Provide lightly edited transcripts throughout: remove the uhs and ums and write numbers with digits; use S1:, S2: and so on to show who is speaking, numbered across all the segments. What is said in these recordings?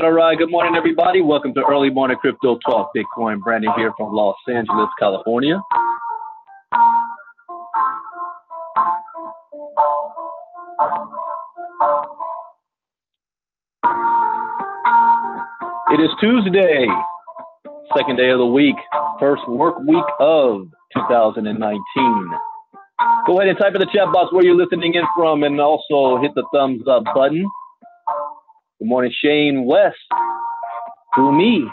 S1: All right. Good morning, everybody. Welcome to Early Morning Crypto Talk. Bitcoin. Brandon here from Los Angeles, California. It is Tuesday, second day of the week, first work week of 2019. Go ahead and type in the chat box where you're listening in from and also hit the thumbs up button. Good morning, Shane West, Boomy,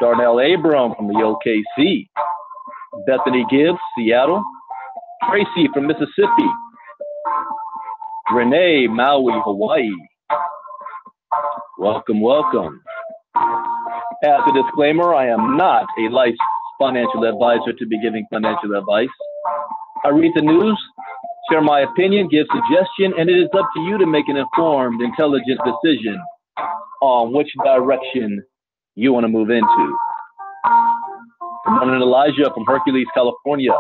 S1: Darnell Abram from the OKC, Bethany Gibbs, Seattle, Tracy from Mississippi, Renee, Maui, Hawaii. Welcome, welcome. As a disclaimer, I am not a licensed financial advisor to be giving financial advice. I read the news, share my opinion, give suggestion, and it is up to you to make an informed, intelligent decision on which direction you want to move into. Good morning, Elijah from Hercules, California.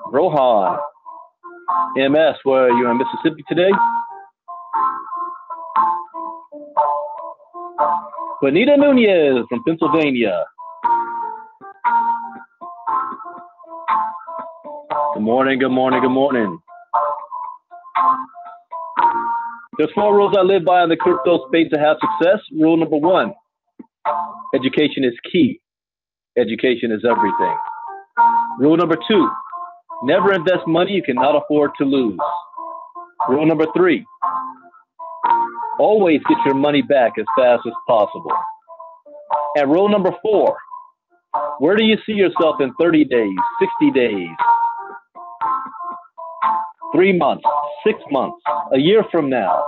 S1: Rohan, MS, where are you in Mississippi today? Bonita Nunez from Pennsylvania. Good morning, good morning, good morning. There's 4 rules I live by in the crypto space to have success. Rule number 1, education is key. Education is everything. Rule number 2, never invest money you cannot afford to lose. Rule number 3, always get your money back as fast as possible. And rule number 4, where do you see yourself in 30 days, 60 days, 3 months, 6 months, a year from now?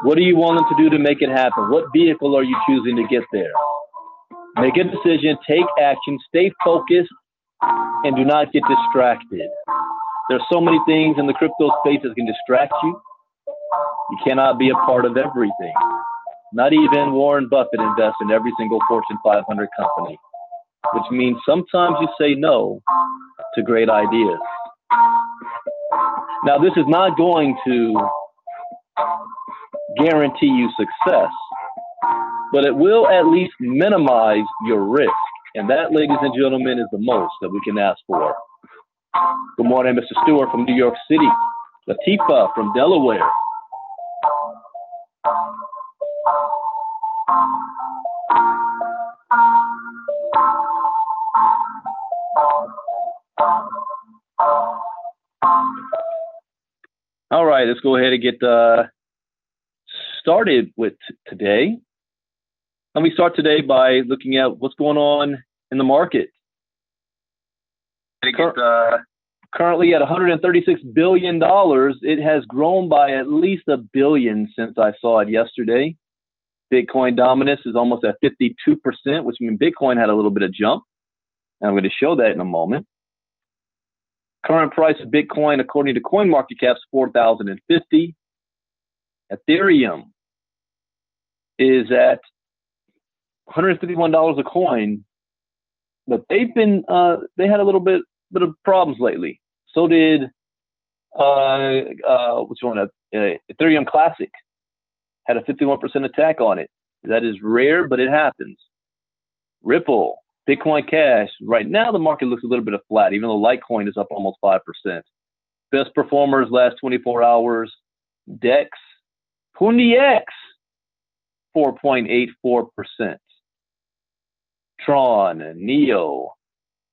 S1: What are you willing to do to make it happen? What vehicle are you choosing to get there? Make a decision, take action, stay focused, and do not get distracted. There's so many things in the crypto space that can distract you. You cannot be a part of everything. Not even Warren Buffett invests in every single Fortune 500 company, which means sometimes you say no to great ideas. Now, this is not going to guarantee you success, but it will at least minimize your risk. And that, ladies and gentlemen, is the most that we can ask for. Good morning, Mr. Stewart from New York City. Latifa from Delaware. All right, let's go ahead and get started with today. Let me start today by looking at what's going on in the market. Currently at $136 billion, it has grown by at least $1 billion since I saw it yesterday. Bitcoin dominance is almost at 52%, which means Bitcoin had a little bit of jump. And I'm going to show that in a moment. Current price of Bitcoin, according to CoinMarketCap, is $4,050. Ethereum is at $151 a coin, but they've been they had a little bit of problems lately. So did Ethereum Classic had a 51% attack on it. That is rare, but it happens. Ripple, Bitcoin Cash. Right now, the market looks a little bit of flat, even though Litecoin is up almost 5%. Best performers last 24 hours. DEX, Pundi X, 4.84%. Tron, Neo.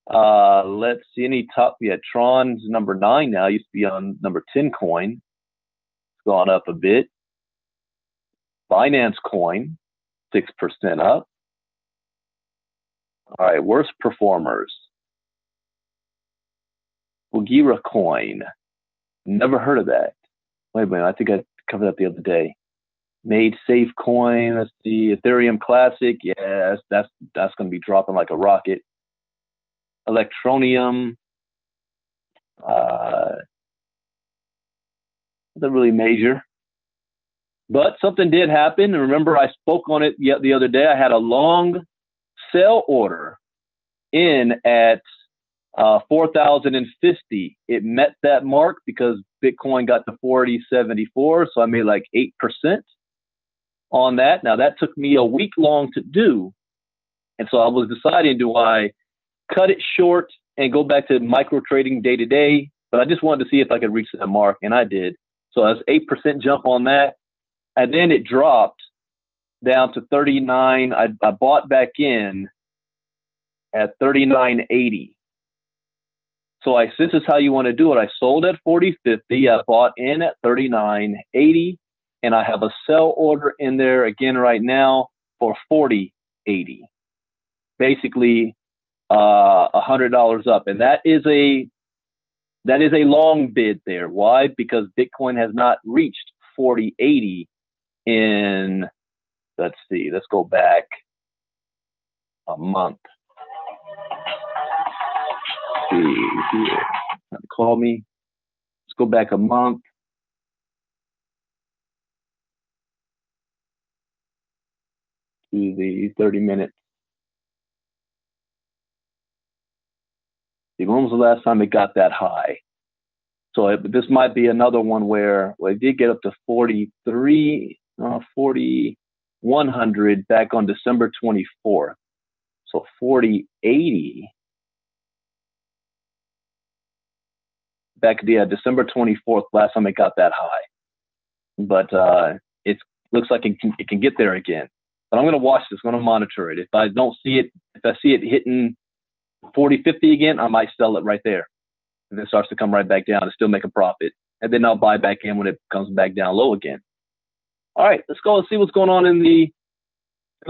S1: Let's see any top. Yeah, Tron's number 9 now. Used to be on number 10 coin. It's gone up a bit. Binance Coin, 6% up. All right, worst performers. Bugira Coin. Never heard of that. Wait a minute, I think I covered that the other day. Made Safe Coin. Let's see. Ethereum Classic. Yes, that's going to be dropping like a rocket. Electronium. Nothing really major. But something did happen. And remember, I spoke on it the other day. I had a long sell order in at 4,050. It met that mark because Bitcoin got to 40.74. So I made like 8% on that. Now, that took me a week long to do. And so I was deciding, do I cut it short and go back to micro trading day to day? But I just wanted to see if I could reach that mark, and I did. So that's 8% jump on that. And then it dropped down to 39. I bought back in at 39.80. So this is how you want to do it. I sold at 40.50. I bought in at 39.80. And I have a sell order in there again right now for 40.80. Basically, $100 up. And that is a long bid there. Why? Because Bitcoin has not reached 40.80 in, let's see, let's go back a month. Let's see here. Call me. Let's go back a month. To the 30 minutes. See, when was the last time it got that high? So this might be another one where it did get up to 4,100 back on December 24th. So 40.80 back December 24th, last time it got that high. But it looks like it can get there again. But I'm going to watch this. I'm going to monitor it. If I don't see it, if I see it hitting 40.50 again, I might sell it right there. And then it starts to come right back down and still make a profit. And then I'll buy back in when it comes back down low again. All right, let's go and see what's going on in the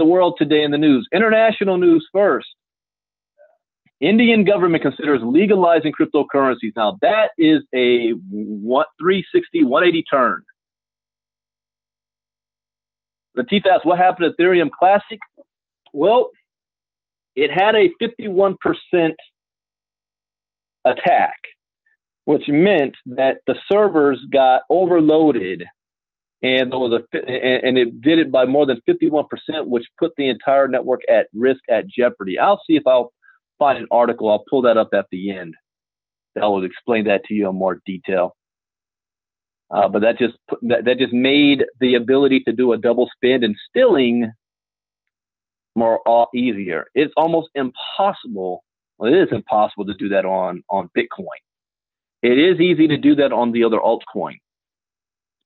S1: world today in the news. International news first. Indian government considers legalizing cryptocurrencies. Now, that is a 360, 180 turn. Latif asks, what happened to Ethereum Classic? Well, it had a 51% attack, which meant that the servers got overloaded, and it did it by more than 51%, which put the entire network at risk, at jeopardy. I'll see if I'll find an article. I'll pull that up at the end. That will explain that to you in more detail. But that just made the ability to do a double spend and stilling easier. It's almost impossible. Well, it is impossible to do that on Bitcoin. It is easy to do that on the other altcoin,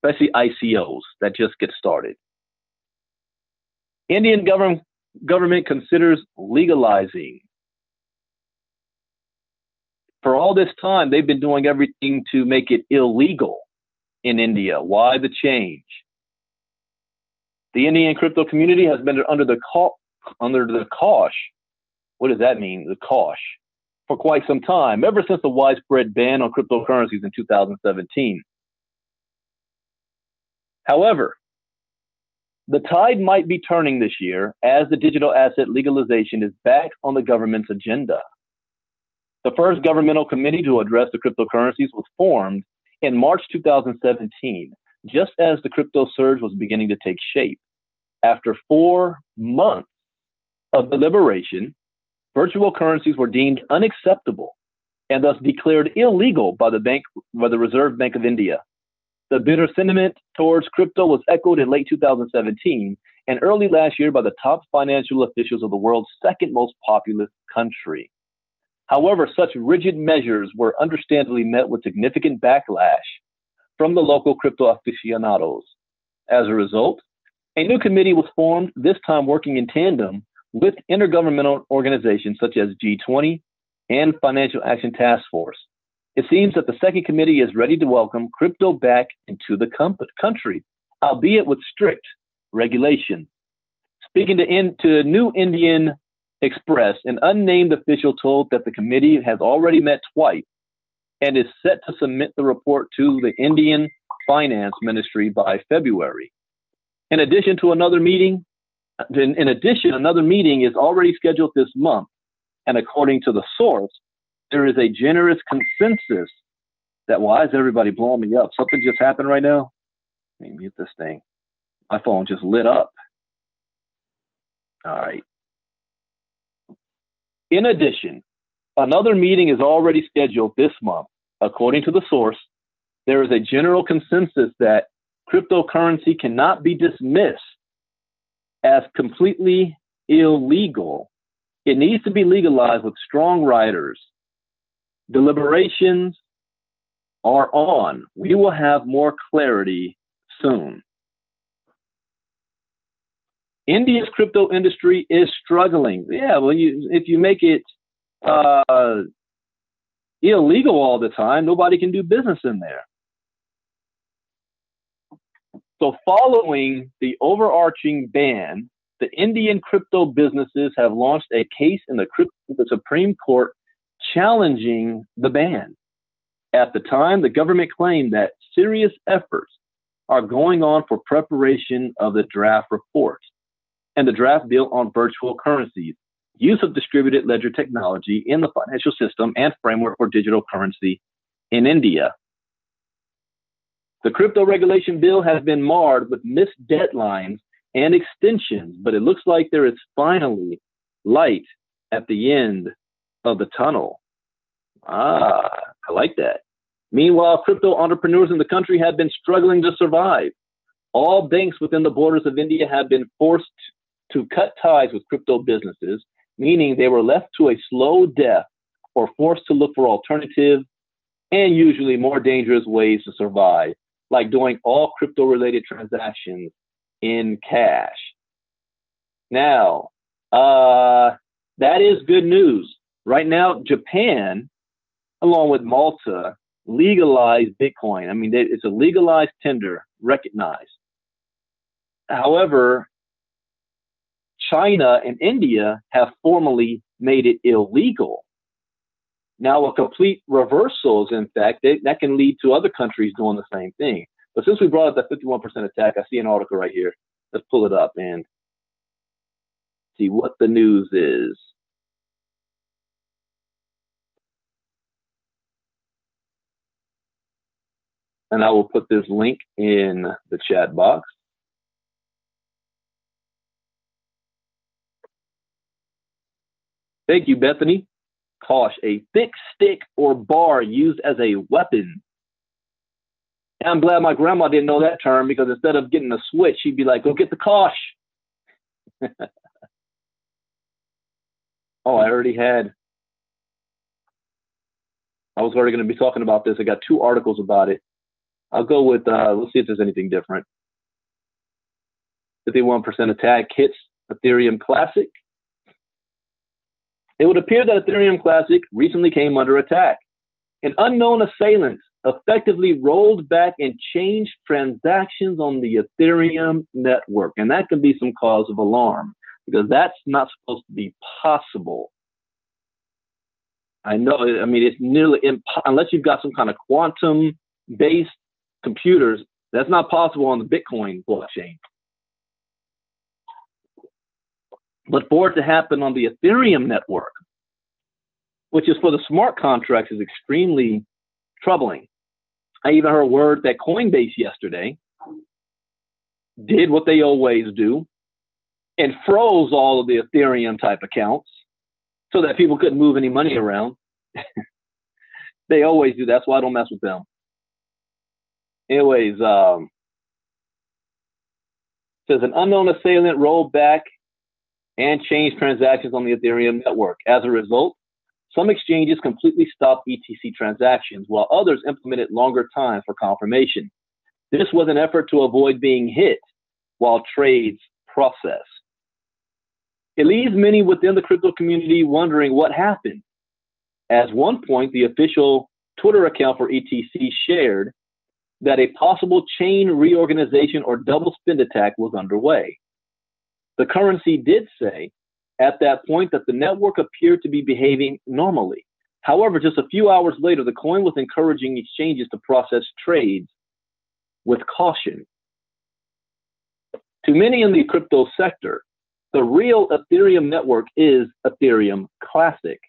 S1: especially ICOs that just get started. Indian government considers legalizing. For all this time, they've been doing everything to make it illegal in India. Why the change? The Indian crypto community has been under the cosh. What does that mean? The cosh for quite some time, ever since the widespread ban on cryptocurrencies in 2017. However, the tide might be turning this year as the digital asset legalization is back on the government's agenda. The first governmental committee to address the cryptocurrencies was formed in March 2017, just as the crypto surge was beginning to take shape. After 4 months of deliberation, virtual currencies were deemed unacceptable and thus declared illegal by the Reserve Bank of India. The bitter sentiment towards crypto was echoed in late 2017 and early last year by the top financial officials of the world's second most populous country. However, such rigid measures were understandably met with significant backlash from the local crypto aficionados. As a result, a new committee was formed, this time working in tandem with intergovernmental organizations such as G20 and Financial Action Task Force. It seems that the second committee is ready to welcome crypto back into the country, albeit with strict regulation. Speaking to New Indian Express, an unnamed official told that the committee has already met twice and is set to submit the report to the Indian Finance Ministry by February. In addition, another meeting is already scheduled this month, and according to the source, there is a generous consensus that, why is everybody blowing me up? Something just happened right now? Let me mute this thing. My phone just lit up. All right. In addition, another meeting is already scheduled this month. According to the source, there is a general consensus that cryptocurrency cannot be dismissed as completely illegal. It needs to be legalized with strong riders. Deliberations are on. We will have more clarity soon. India's crypto industry is struggling. Yeah, well, if you make it illegal all the time, nobody can do business in there. So following the overarching ban, the Indian crypto businesses have launched a case in the Supreme Court challenging the ban. At the time, the government claimed that serious efforts are going on for preparation of the draft report and the draft bill on virtual currencies, use of distributed ledger technology in the financial system, and framework for digital currency in India. The crypto regulation bill has been marred with missed deadlines and extensions, but it looks like there is finally light at the end of the tunnel. I like that. Meanwhile, crypto entrepreneurs in the country have been struggling to survive. All banks within the borders of India have been forced to cut ties with crypto businesses, meaning they were left to a slow death or forced to look for alternative and usually more dangerous ways to survive, like doing all crypto-related transactions in cash. Now, that is good news. Right now, Japan, along with Malta, legalized Bitcoin. I mean, it's a legalized tender, recognized. However, China and India have formally made it illegal. Now, a complete reversal is, in fact, that can lead to other countries doing the same thing. But since we brought up that 51% attack, I see an article right here. Let's pull it up and see what the news is. And I will put this link in the chat box. Thank you, Bethany. Kosh, a thick stick or bar used as a weapon. And I'm glad my grandma didn't know that term, because instead of getting a switch, she'd be like, go get the kosh. Oh, I was already going to be talking about this. I got 2 articles about it. I'll go with, let's see if there's anything different. 51% attack hits Ethereum Classic. It would appear that Ethereum Classic recently came under attack. An unknown assailant effectively rolled back and changed transactions on the Ethereum network. And that can be some cause of alarm, because that's not supposed to be possible. I know, I mean, it's nearly impossible, unless you've got some kind of quantum-based computers, that's not possible on the Bitcoin blockchain. But for it to happen on the Ethereum network, which is for the smart contracts is extremely troubling. I even heard word that Coinbase yesterday did what they always do and froze all of the Ethereum type accounts so that people couldn't move any money around. They always do. That's why I don't mess with them. Anyways, says an unknown assailant rolled back and changed transactions on the Ethereum network. As a result, some exchanges completely stopped ETC transactions, while others implemented longer times for confirmation. This was an effort to avoid being hit while trades process. It leaves many within the crypto community wondering what happened. At one point, the official Twitter account for ETC shared that a possible chain reorganization or double spend attack was underway. The currency did say at that point that the network appeared to be behaving normally. However, just a few hours later, the coin was encouraging exchanges to process trades with caution. To many in the crypto sector, the real Ethereum network is Ethereum Classic.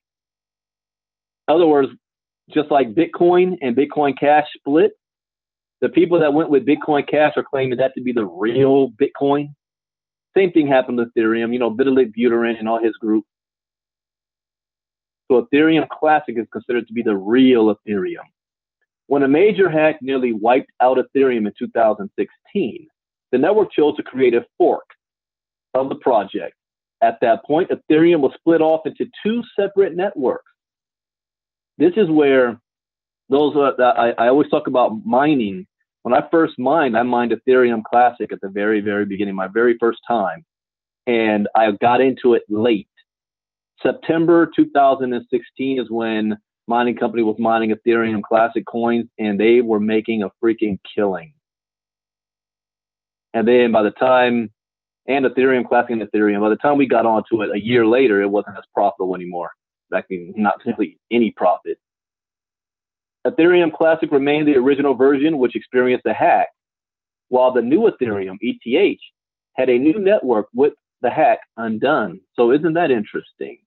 S1: In other words, just like Bitcoin and Bitcoin Cash split, the people that went with Bitcoin Cash are claiming that to be the real Bitcoin. Same thing happened with Ethereum, Vitalik Buterin and all his group. So Ethereum Classic is considered to be the real Ethereum. When a major hack nearly wiped out Ethereum in 2016, the network chose to create a fork of the project. At that point, Ethereum was split off into two separate networks. This is where I always talk about mining. When I first mined, I mined Ethereum Classic at the very, very beginning, my very first time. And I got into it late. September 2016 is when mining company was mining Ethereum Classic coins, and they were making a freaking killing. And then by the time, and Ethereum Classic and Ethereum, by the time we got onto it a year later, it wasn't as profitable anymore. Actually, not simply any profit. Ethereum Classic remained the original version, which experienced a hack, while the new Ethereum, ETH, had a new network with the hack undone. So isn't that interesting?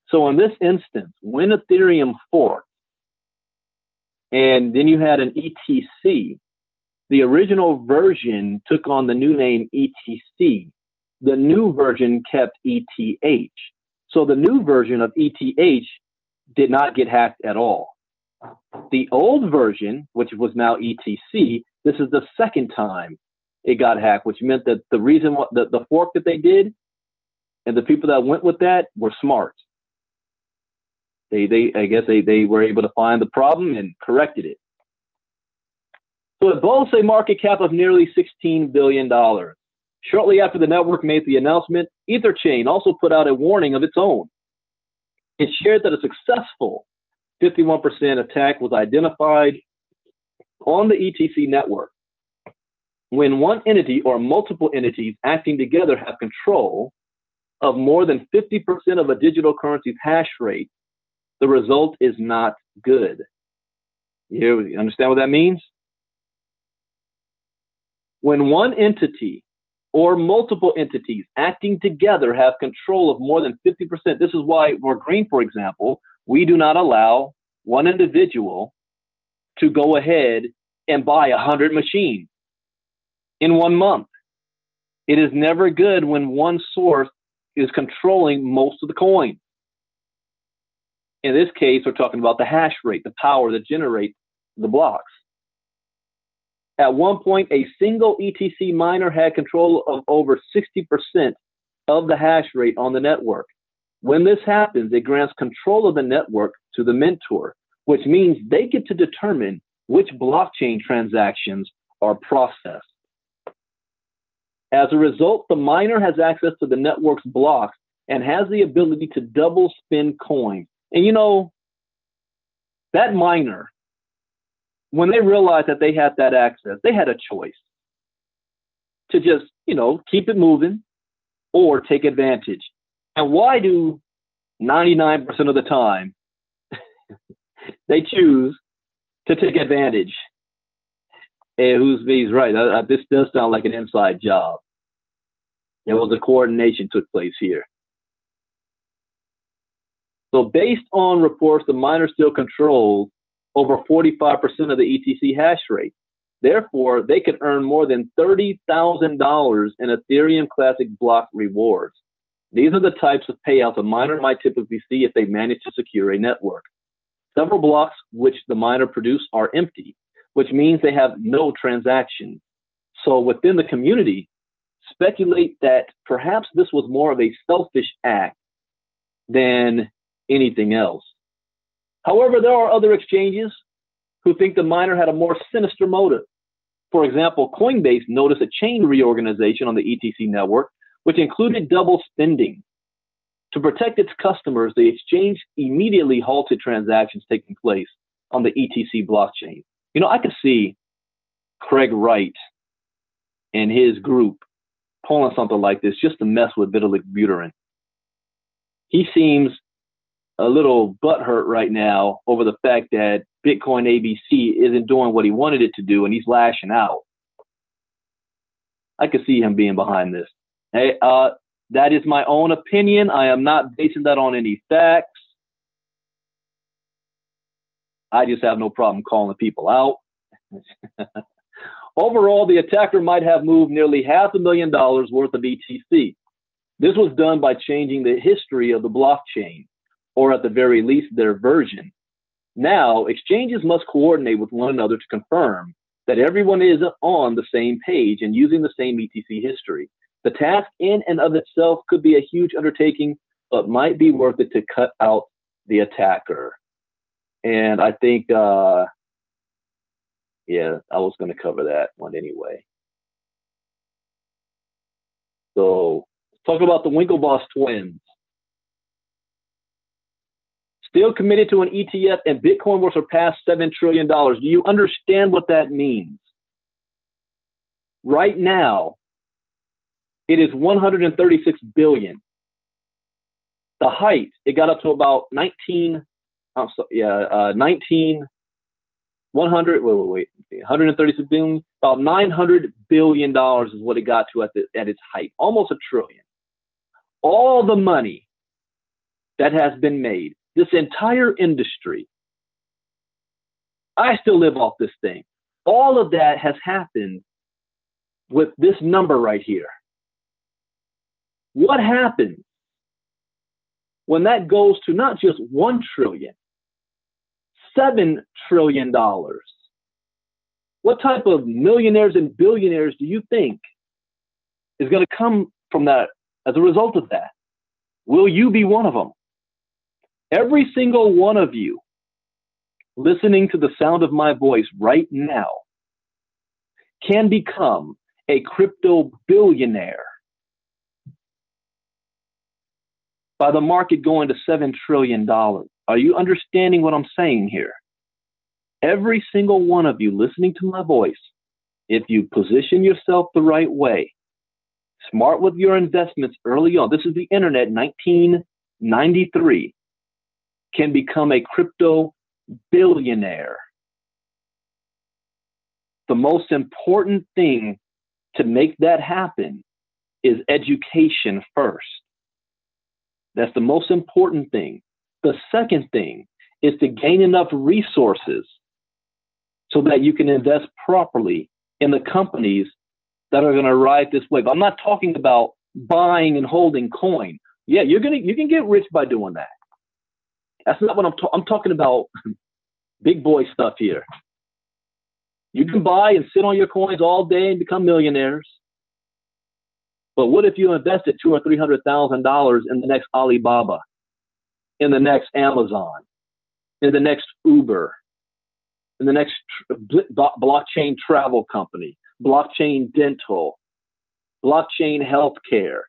S1: So in this instance, when Ethereum forked, and then you had an ETC, the original version took on the new name ETC. The new version kept ETH. So the new version of ETH did not get hacked at all. The old version, which was now ETC, this is the second time it got hacked, which meant that the reason the fork that they did and the people that went with that were smart. I guess they were able to find the problem and corrected it. So it boasts a market cap of nearly $16 billion. Shortly after the network made the announcement, EtherChain also put out a warning of its own. It shared that a successful 51% attack was identified on the ETC network. When one entity or multiple entities acting together have control of more than 50% of a digital currency's hash rate, the result is not good. You understand what that means? When one entity or multiple entities acting together have control of more than 50%, this is why for Green, for example, we do not allow one individual to go ahead and buy 100 machines in 1 month. It is never good when one source is controlling most of the coin. In this case, we're talking about the hash rate, the power that generates the blocks. At one point, a single ETC miner had control of over 60% of the hash rate on the network. When this happens, it grants control of the network to the mentor, which means they get to determine which blockchain transactions are processed. As a result, the miner has access to the network's blocks and has the ability to double spend coins. And that miner, when they realized that they had that access, they had a choice to just, keep it moving or take advantage. And why do 99% of the time they choose to take advantage? And he's right. This does sound like an inside job. There was a coordination took place here. So based on reports, the miner still controls over 45% of the ETC hash rate. Therefore, they could earn more than $30,000 in Ethereum Classic block rewards. These are the types of payouts a miner might typically see if they manage to secure a network. Several blocks which the miner produces are empty, which means they have no transactions. So within the community, speculate that perhaps this was more of a selfish act than anything else. However, there are other exchanges who think the miner had a more sinister motive. For example, Coinbase noticed a chain reorganization on the ETC network, which included double spending. To protect its customers, the exchange immediately halted transactions taking place on the ETC blockchain. You know, I could see Craig Wright and his group pulling something like this just to mess with Vitalik Buterin. He seems a little butthurt right now over the fact that Bitcoin ABC isn't doing what he wanted it to do, and he's lashing out. I could see him being behind this. Hey, that is my own opinion. I am not basing that on any facts. I just have no problem calling people out. Overall, the attacker might have moved nearly $500,000 worth of ETC. This was done by changing the history of the blockchain, or at the very least, their version. Now, exchanges must coordinate with one another to confirm that everyone is on the same page and using the same ETC history. The task in and of itself could be a huge undertaking, but might be worth it to cut out the attacker. And I think, yeah, I was going to cover that one anyway. So let's talk about the Winklevoss twins. Still committed to an ETF, and Bitcoin will surpass $7 trillion. Do you understand what that means? Right now, it is 136 billion. The height, it got up to about 100, 136 billion, about $900 billion is what it got to at its height, almost $1 trillion. All the money that has been made, this entire industry, I still live off this thing. All of that has happened with this number right here. What happens when that goes to not just 1 trillion, $7 trillion? What type of millionaires and billionaires do you think is going to come from that as a result of that? Will you be one of them? Every single one of you listening to the sound of my voice right now can become a crypto billionaire by the market going to $7 trillion. Are you understanding what I'm saying here? Every single one of you listening to my voice, if you position yourself the right way, smart with your investments early on, this is the internet, 1993, can become a crypto billionaire. The most important thing to make that happen is education first. That's the most important thing. The second thing is to gain enough resources so that you can invest properly in the companies that are going to ride this wave. I'm not talking about buying and holding coin. Yeah, you can get rich by doing that. That's not what I'm talking about. Big boy stuff here. You can buy and sit on your coins all day and become millionaires. But what if you invested $200,000 or $300,000 in the next Alibaba, in the next Amazon, in the next Uber, in the next blockchain travel company, blockchain dental, blockchain healthcare,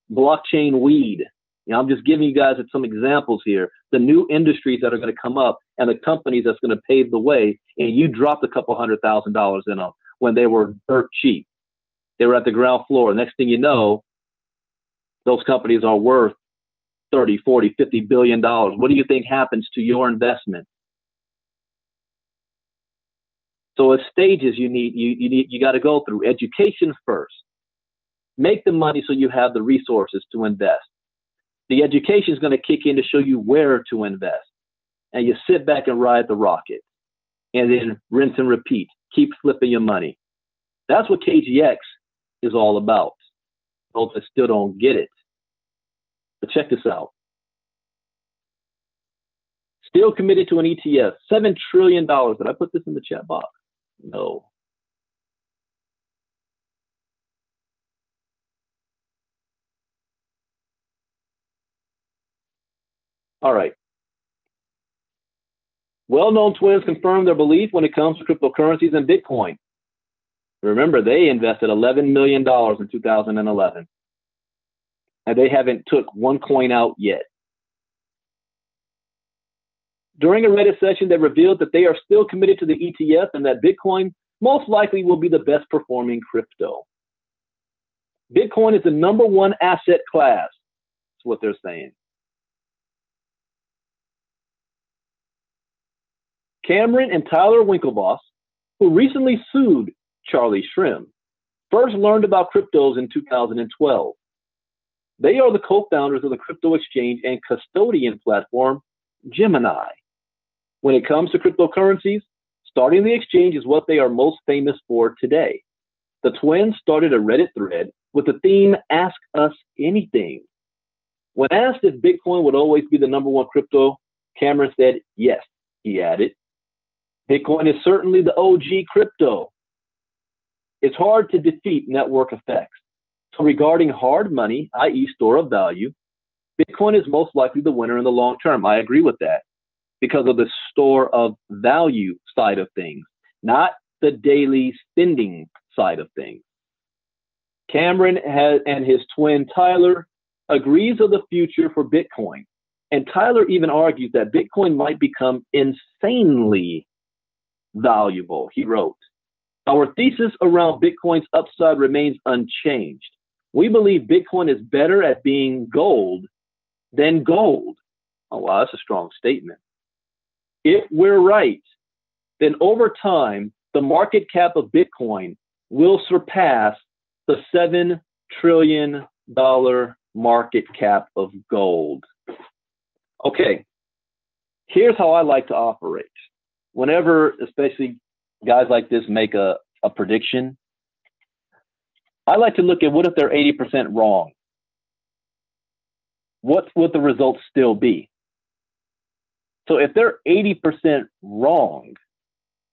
S1: blockchain weed? You know, I'm just giving you guys some examples here. The new industries that are going to come up and the companies that's going to pave the way, and you dropped a couple $100,000 in them when they were dirt cheap. They were at the ground floor. Next thing you know, those companies are worth 30, 40, 50 billion dollars. What do you think happens to your investment? So it's stages you got to go through. Education first. Make the money so you have the resources to invest. The education is going to kick in to show you where to invest. And you sit back and ride the rocket. And then rinse and repeat. Keep flipping your money. That's what KGX is all about. Those that still don't get it. But check this out. Still committed to an ETF. $7 trillion. Did I put this in the chat box? No. All right. Well-known twins confirm their belief when it comes to cryptocurrencies and Bitcoin. Remember, they invested $11 million in 2011. And they haven't took one coin out yet. During a Reddit session, they revealed that they are still committed to the ETF and that Bitcoin most likely will be the best performing crypto. Bitcoin is the #1 asset class. That's what they're saying. Cameron and Tyler Winklevoss, who recently sued Charlie Shrem, first learned about cryptos in 2012. They are the co-founders of the crypto exchange and custodian platform, Gemini. When it comes to cryptocurrencies, starting the exchange is what they are most famous for today. The twins started a Reddit thread with the theme, Ask Us Anything. When asked if Bitcoin would always be the #1 crypto, Cameron said, yes, he added. Bitcoin is certainly the OG crypto. It's hard to defeat network effects. So regarding hard money, i.e. store of value, Bitcoin is most likely the winner in the long term. I agree with that because of the store of value side of things, not the daily spending side of things. Cameron and his twin Tyler agrees of the future for Bitcoin. And Tyler even argues that Bitcoin might become insanely valuable. He wrote, our thesis around Bitcoin's upside remains unchanged. We believe Bitcoin is better at being gold than gold. Oh, wow, that's a strong statement. If we're right, then over time, the market cap of Bitcoin will surpass the $7 trillion market cap of gold. Okay, here's how I like to operate. Whenever, especially guys like this make a prediction, I like to look at what if they're 80% wrong? What would the results still be? So if they're 80% wrong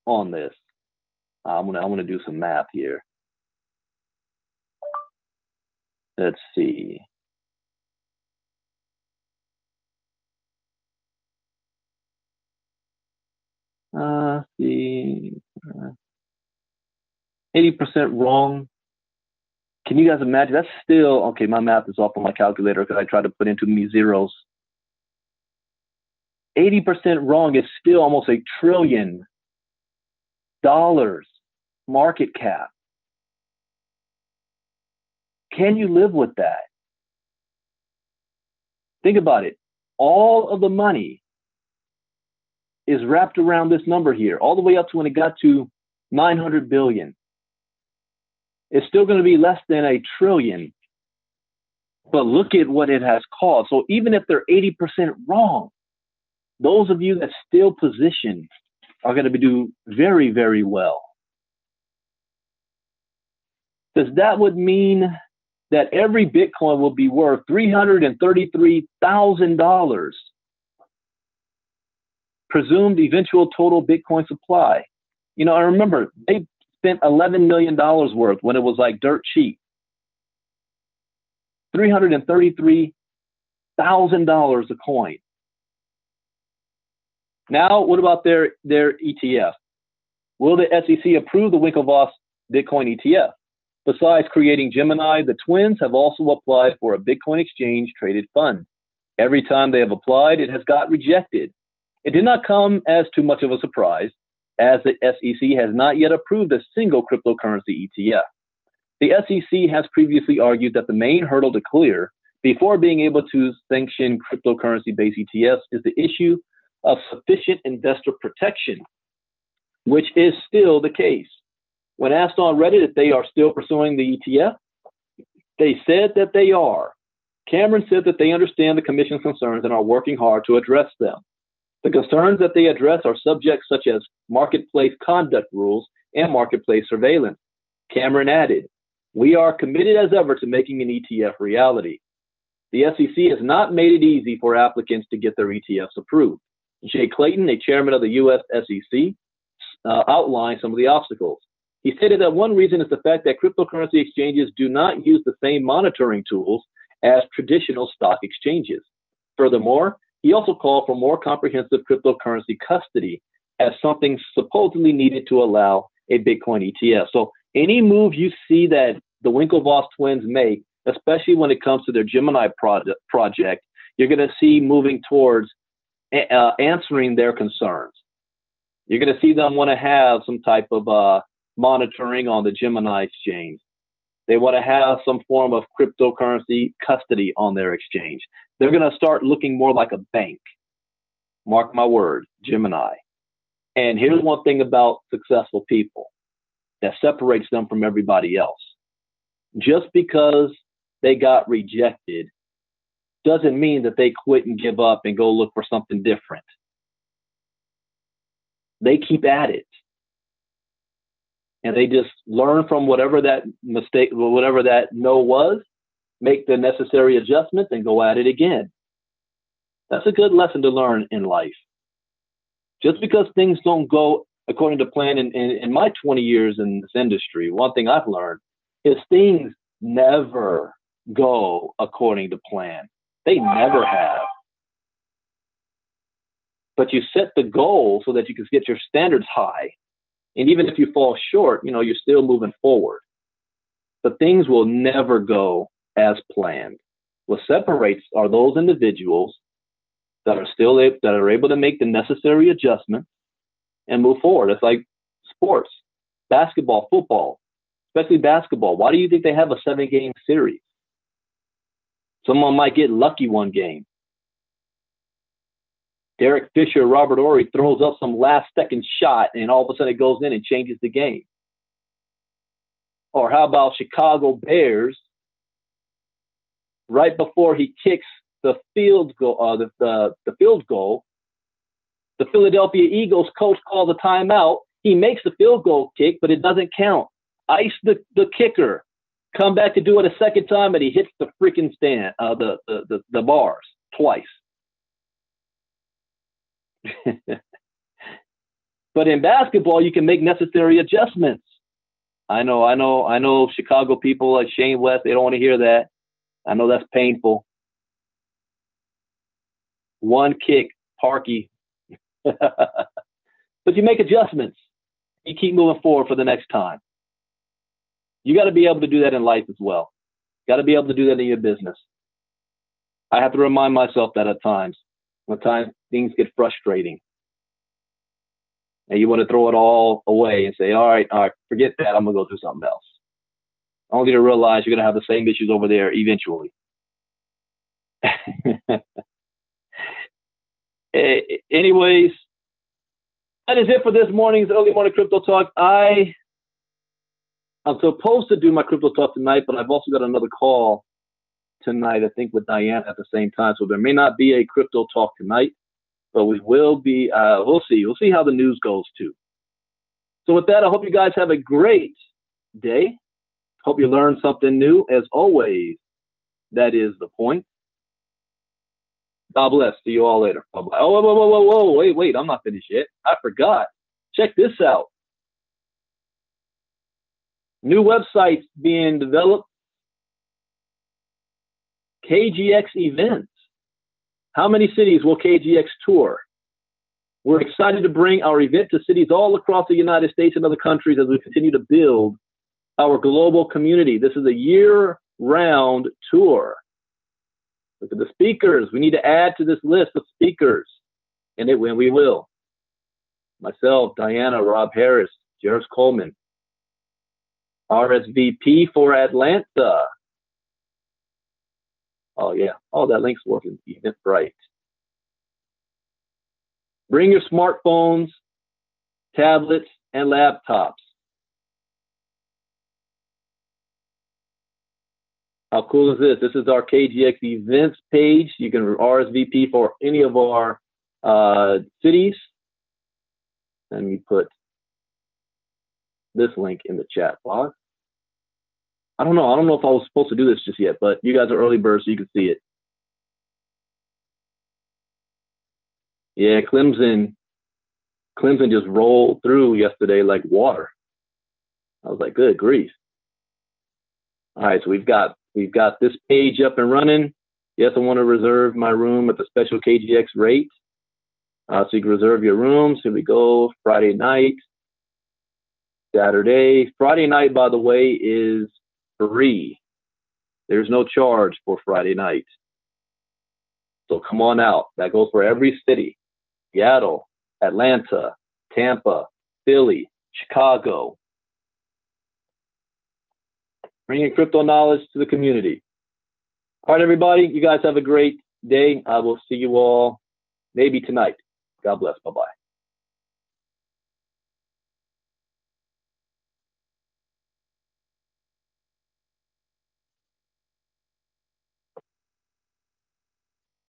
S1: on this, I'm gonna do some math here. Let's see. See, 80% wrong. Can you guys imagine? That's still, okay, my math is off on my calculator because I tried to put in too many zeros. 80% wrong is still almost $1 trillion market cap. Can you live with that? Think about it. All of the money is wrapped around this number here, all the way up to when it got to 900 billion. It's still going to be less than $1 trillion. But look at what it has caused. So even if they're 80% wrong, those of you that still position are going to do very, very well. Because that would mean that every Bitcoin will be worth $333,000. Presumed eventual total Bitcoin supply. You know, I remember they spent $11 million worth when it was like dirt cheap. $333,000 a coin. Now, what about their ETF? Will the SEC approve the Winklevoss Bitcoin ETF? Besides creating Gemini, the twins have also applied for a Bitcoin exchange traded fund. Every time they have applied, it has got rejected. It did not come as too much of a surprise, as the SEC has not yet approved a single cryptocurrency ETF. The SEC has previously argued that the main hurdle to clear before being able to sanction cryptocurrency-based ETFs is the issue of sufficient investor protection, which is still the case. When asked on Reddit if they are still pursuing the ETF, they said that they are. Cameron said that they understand the Commission's concerns and are working hard to address them. The concerns that they address are subjects such as marketplace conduct rules and marketplace surveillance. Cameron added, "We are committed as ever to making an ETF reality. The SEC has not made it easy for applicants to get their ETFs approved." Jay Clayton, a chairman of the U.S. SEC, outlined some of the obstacles. He stated that one reason is the fact that cryptocurrency exchanges do not use the same monitoring tools as traditional stock exchanges. Furthermore, he also called for more comprehensive cryptocurrency custody as something supposedly needed to allow a Bitcoin ETF. So any move you see that the Winklevoss twins make, especially when it comes to their Gemini project, you're going to see moving towards answering their concerns. You're going to see them want to have some type of monitoring on the Gemini exchange. They want to have some form of cryptocurrency custody on their exchange. They're going to start looking more like a bank. Mark my word, Gemini. And here's one thing about successful people that separates them from everybody else. Just because they got rejected doesn't mean that they quit and give up and go look for something different. They keep at it. And they just learn from whatever that mistake, whatever that no was, make the necessary adjustments and go at it again. That's a good lesson to learn in life. Just because things don't go according to plan in my 20 years in this industry, one thing I've learned is things never go according to plan. They never have. But you set the goal so that you can get your standards high. And even if you fall short, you're still moving forward. But things will never go as planned. What separates are those individuals that are able to make the necessary adjustments and move forward. It's like sports, basketball, football, especially basketball. Why do you think they have a 7-game series? Someone might get lucky one game. Derek Fisher, Robert Ory throws up some last-second shot, and all of a sudden it goes in and changes the game. Or how about Chicago Bears? Right before he kicks the field goal, the Philadelphia Eagles coach calls a timeout. He makes the field goal kick, but it doesn't count. Ice the kicker. Come back to do it a second time, and he hits the freaking stand, the bars twice. But in basketball, you can make necessary adjustments. I know Chicago people like Shane West, they don't want to hear that. I know that's painful. One kick, Parky. But you make adjustments. You keep moving forward for the next time. You got to be able to do that in life as well. Got to be able to do that in your business. I have to remind myself that at times. When things get frustrating. And you want to throw it all away and say, all right, forget that. I'm going to go do something else. Only to realize you're going to have the same issues over there eventually. Anyways, that is it for this morning's Early Morning Crypto Talk. I'm supposed to do my Crypto Talk tonight, but I've also got another call tonight, I think, with Diane at the same time. So there may not be a Crypto Talk tonight, but we will be, we'll see. We'll see how the news goes too. So with that, I hope you guys have a great day. Hope you learned something new. As always, that is the point. God bless. See you all later. Bye-bye. Oh, whoa. Wait. I'm not finished yet. I forgot. Check this out. New websites being developed. KGX events. How many cities will KGX tour? We're excited to bring our event to cities all across the United States and other countries as we continue to build our global community. This is a year-round tour. Look at the speakers. We need to add to this list of speakers. And we will. Myself, Diana, Rob Harris, Jairus Coleman, RSVP for Atlanta. Oh, yeah. Oh, that link's working. Eventbrite. Bring your smartphones, tablets, and laptops. How cool is this? This is our KGX events page. You can RSVP for any of our cities. Let me put this link in the chat box. I don't know if I was supposed to do this just yet, but you guys are early birds, so you can see it. Yeah, Clemson just rolled through yesterday like water. I was like, good grief. All right, so we've got this page up and running. Yes, I want to reserve my room at the special KGX rate. So you can reserve your rooms. Here we go. Friday night, Saturday. Friday night, by the way, is free. There's no charge for Friday night. So come on out. That goes for every city. Seattle, Atlanta, Tampa, Philly, Chicago. Bringing crypto knowledge to the community. All right, everybody. You guys have a great day. I will see you all maybe tonight. God bless. Bye-bye.